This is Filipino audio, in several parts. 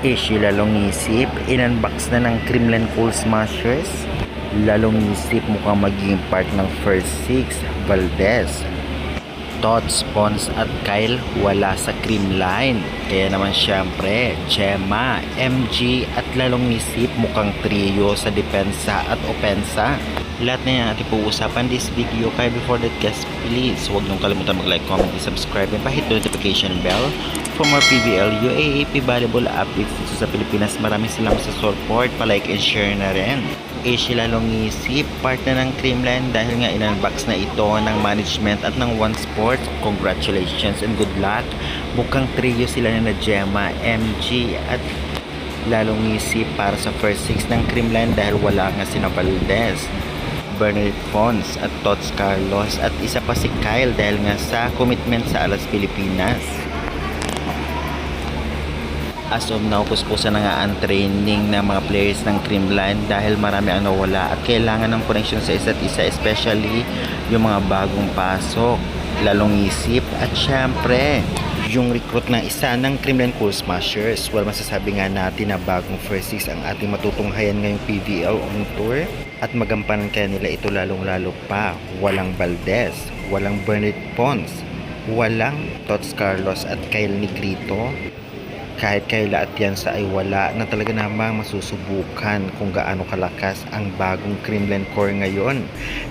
Issue lalong isip, in-unbox na ng Creamline Cool Smashers. Lalong isip mukhang magiging part ng first six, Valdez, Tots, Pons at Kyle wala sa Creamline. Kaya naman syempre, Gemma, MG at lalong isip mukhang trio sa depensa at opensa. Lahat na yan ating pag-uusapan this video. Kaya before that guys, please huwag niyong kalimutan mag-like, comment, and subscribe and pa-hit the notification bell for more PBL, UAAP volleyball updates dito sa Pilipinas. Maraming salamat sa support, pa-like and share na rin. Sila lalong isip, part na ng Creamline dahil nga in-unbox na ito ng management at ng One Sport. Congratulations and good luck. Mukhang trio sila na Gemma, MG at lalong isip para sa first six ng Creamline dahil wala nga sina Valdez, Bernadette Fons at Tots Carlos at isa pa si Kyle dahil nga sa commitment sa Alas Pilipinas. As of now, puspusan na nga ang training ng mga players ng Creamline dahil marami ang nawala at kailangan ng connection sa isa't isa, especially yung mga bagong pasok, lalong isip at syempre yung recruit ng isa ng Creamline Cool Smashers. Well, masasabi nga natin na bagong first six ang ating matutunghayan ngayong PVL on tour at magampanan kaya nila ito lalong-lalo pa. Walang Valdez, walang Bernadette Pons, walang Tots Carlos at Kyle Negrito. Kahit Kayla at Yansa ay wala, na talaga namang masusubukan kung gaano kalakas ang bagong Creamline core ngayon.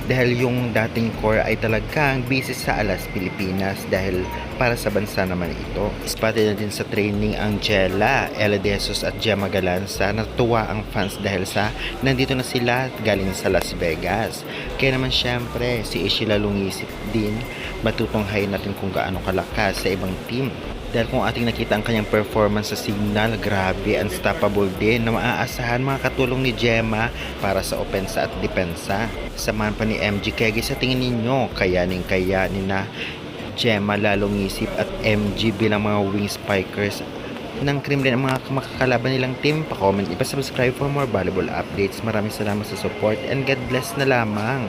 Dahil yung dating core ay talagang busy sa Alas Pilipinas dahil para sa bansa naman ito. Spotted na din sa training ang Jella, Ella De Jesus at Gemma Galanza. Natuwa ang fans dahil sa nandito na sila galing sa Las Vegas. Kaya naman syempre si Ishila Lungisip din matutunghayin natin kung gaano kalakas sa ibang team. Dahil kung ating nakita ang kanyang performance sa Signal, grabe, unstoppable din na maaasahan mga katulong ni Gemma para sa opensa at depensa. Samahan pa ni MG. Kaya sa tingin ninyo, kayanin na Gemma, lalong isip at MG bilang mga wing spikers ng Creamline ang mga makakalaban nilang team? Pa-comment, ipa-subscribe for more volleyball updates. Maraming salamat sa support and God bless na lamang.